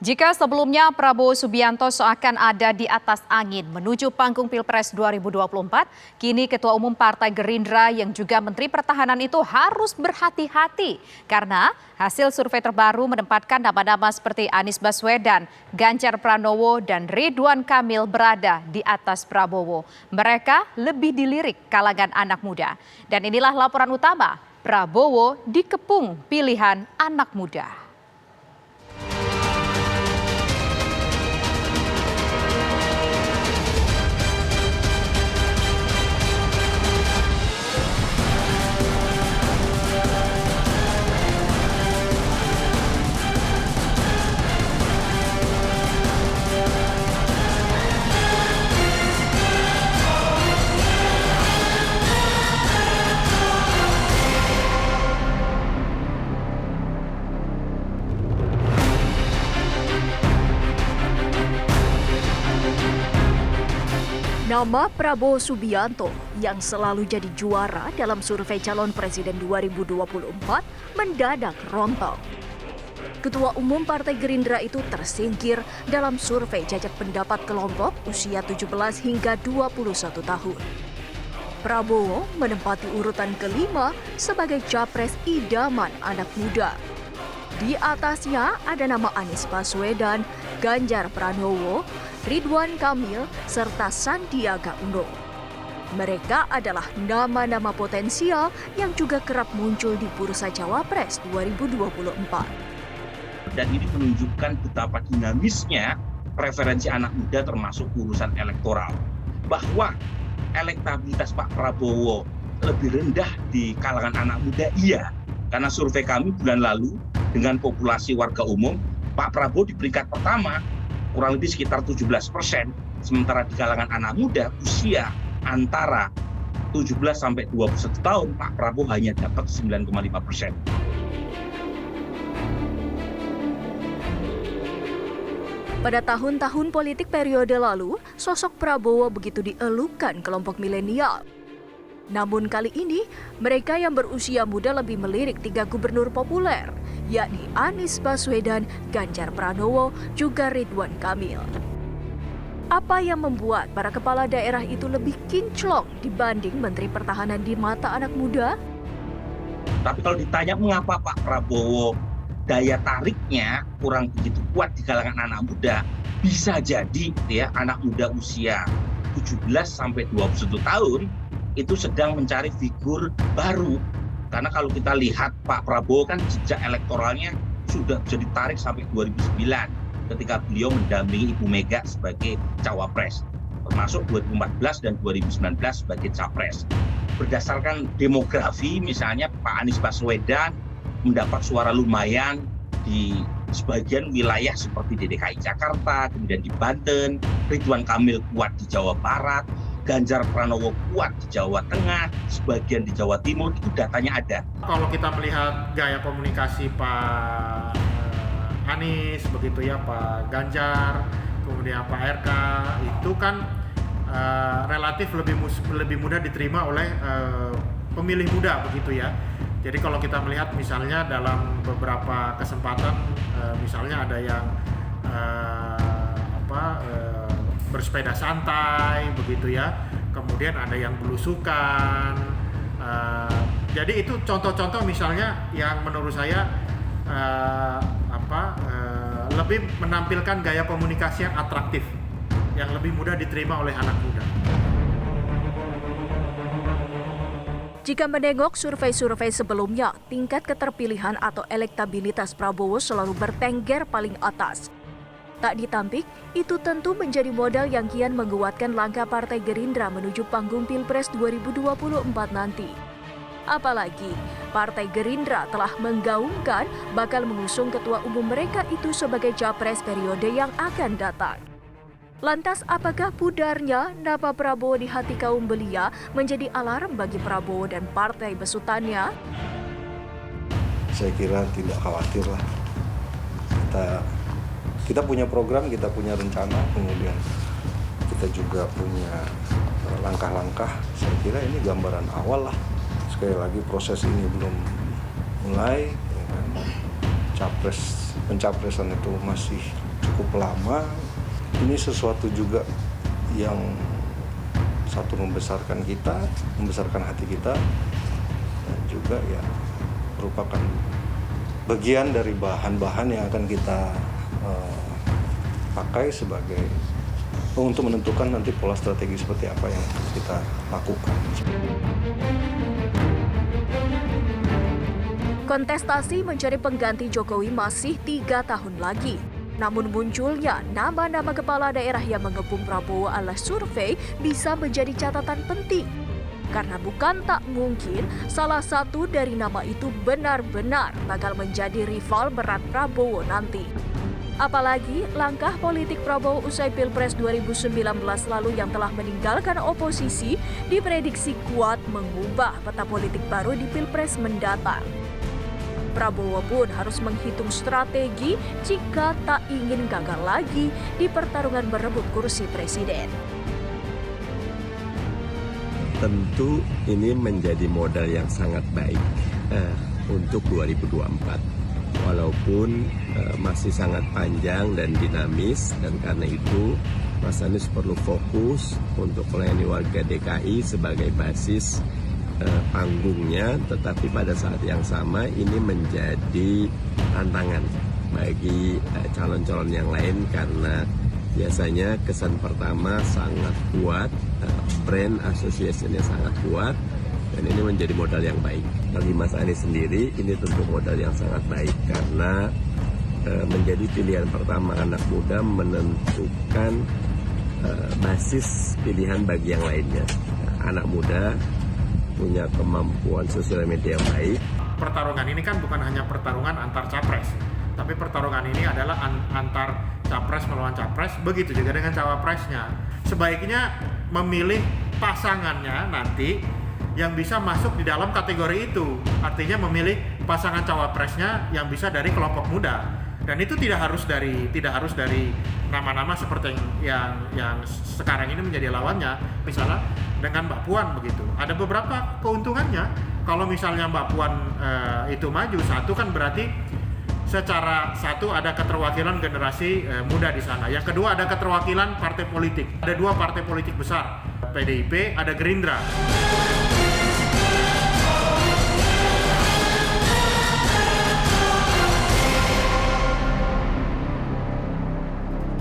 Jika sebelumnya Prabowo Subianto seakan ada di atas angin menuju panggung Pilpres 2024, kini Ketua Umum Partai Gerindra yang juga Menteri Pertahanan itu harus berhati-hati karena hasil survei terbaru menempatkan nama-nama seperti Anies Baswedan, Ganjar Pranowo, dan Ridwan Kamil berada di atas Prabowo. Mereka lebih dilirik kalangan anak muda. Dan inilah laporan utama, Prabowo dikepung pilihan anak muda. Nama Prabowo Subianto yang selalu jadi juara dalam survei calon presiden 2024 mendadak rontok. Ketua Umum Partai Gerindra itu tersingkir dalam survei jajak pendapat kelompok usia 17 hingga 21 tahun. Prabowo menempati urutan kelima sebagai capres idaman anak muda. Di atasnya ada nama Anies Baswedan, Ganjar Pranowo, Ridwan Kamil, serta Sandiaga Uno. Mereka adalah nama-nama potensial yang juga kerap muncul di bursa Cawapres 2024. Dan ini menunjukkan betapa dinamisnya preferensi anak muda termasuk urusan elektoral. Bahwa elektabilitas Pak Prabowo lebih rendah di kalangan anak muda, iya. Karena survei kami bulan lalu dengan populasi warga umum, Pak Prabowo di peringkat pertama kurang lebih sekitar 17%, sementara di kalangan anak muda usia antara 17 sampai 21 tahun, Pak Prabowo hanya dapat 9,5%. Pada tahun-tahun politik periode lalu, sosok Prabowo begitu dielukan kelompok milenial. Namun kali ini, mereka yang berusia muda lebih melirik 3 gubernur populer, yakni Anies Baswedan, Ganjar Pranowo, juga Ridwan Kamil. Apa yang membuat para kepala daerah itu lebih kinclong dibanding Menteri Pertahanan di mata anak muda? Tapi kalau ditanya mengapa Pak Prabowo daya tariknya kurang begitu kuat di kalangan anak muda, bisa jadi ya anak muda usia 17 sampai 21 tahun itu sedang mencari figur baru. Karena kalau kita lihat Pak Prabowo kan jejak elektoralnya sudah bisa ditarik sampai 2009 ketika beliau mendampingi Ibu Mega sebagai cawapres, termasuk 2014 dan 2019 sebagai capres. Berdasarkan demografi misalnya Pak Anies Baswedan mendapat suara lumayan di sebagian wilayah seperti di DKI Jakarta, kemudian di Banten, Ridwan Kamil kuat di Jawa Barat, Ganjar Pranowo kuat di Jawa Tengah, sebagian di Jawa Timur, itu datanya ada. Kalau kita melihat gaya komunikasi Pak Anies, begitu ya, Pak Ganjar, kemudian Pak RK, itu kan relatif lebih mudah diterima oleh pemilih muda, begitu ya. Jadi kalau kita melihat misalnya dalam beberapa kesempatan, misalnya ada yang bersepeda santai, begitu ya. Kemudian ada yang belusukan. Jadi itu contoh-contoh misalnya yang menurut saya lebih menampilkan gaya komunikasi yang atraktif, yang lebih mudah diterima oleh anak muda. Jika menengok survei-survei sebelumnya, tingkat keterpilihan atau elektabilitas Prabowo selalu bertengger paling atas. Tak ditampik, itu tentu menjadi modal yang kian menguatkan langkah Partai Gerindra menuju panggung Pilpres 2024 nanti. Apalagi, Partai Gerindra telah menggaungkan bakal mengusung ketua umum mereka itu sebagai capres periode yang akan datang. Lantas apakah pudarnya nama Prabowo di hati kaum belia menjadi alarm bagi Prabowo dan partai besutannya? Saya kira tidak khawatir lah. Kita punya program, kita punya rencana, kemudian kita juga punya langkah-langkah. Saya kira ini gambaran awal lah. Sekali lagi proses ini belum mulai, ya kan? Pencapresan itu masih cukup lama. Ini sesuatu juga yang satu membesarkan kita, membesarkan hati kita, dan juga ya merupakan bagian dari bahan-bahan yang akan kita pakai sebagai untuk menentukan nanti pola strategi seperti apa yang kita lakukan. Kontestasi mencari pengganti Jokowi masih 3 tahun lagi. Namun munculnya nama-nama kepala daerah yang mengepung Prabowo ala survei bisa menjadi catatan penting. Karena bukan tak mungkin salah satu dari nama itu benar-benar bakal menjadi rival berat Prabowo nanti. Apalagi langkah politik Prabowo usai Pilpres 2019 lalu yang telah meninggalkan oposisi diprediksi kuat mengubah peta politik baru di Pilpres mendatang. Prabowo pun harus menghitung strategi jika tak ingin gagal lagi di pertarungan berebut kursi presiden. Tentu ini menjadi modal yang sangat baik untuk 2024. Walaupun masih sangat panjang dan dinamis, dan karena itu Mas Anies perlu fokus untuk melayani warga DKI sebagai basis panggungnya, tetapi pada saat yang sama ini menjadi tantangan bagi calon-calon yang lain karena biasanya kesan pertama sangat kuat, brand association-nya sangat kuat, dan ini menjadi modal yang baik. Bagi Mas Anies sendiri ini tentu modal yang sangat baik karena menjadi pilihan pertama anak muda menentukan basis pilihan bagi yang lainnya. Anak muda punya kemampuan sosial media yang baik. Pertarungan ini kan bukan hanya pertarungan antar capres, tapi pertarungan ini adalah antar capres melawan capres, begitu juga dengan cawapresnya. Sebaiknya memilih pasangannya nanti yang bisa masuk di dalam kategori itu. Artinya memilih pasangan cawapresnya yang bisa dari kelompok muda. Dan itu tidak harus dari nama-nama seperti yang sekarang ini menjadi lawannya. Misalnya dengan Mbak Puan begitu. Ada beberapa keuntungannya. Kalau misalnya Mbak Puan itu maju, satu kan berarti secara satu ada keterwakilan generasi muda di sana. Yang kedua ada keterwakilan partai politik. Ada 2 partai politik besar, PDIP, ada Gerindra.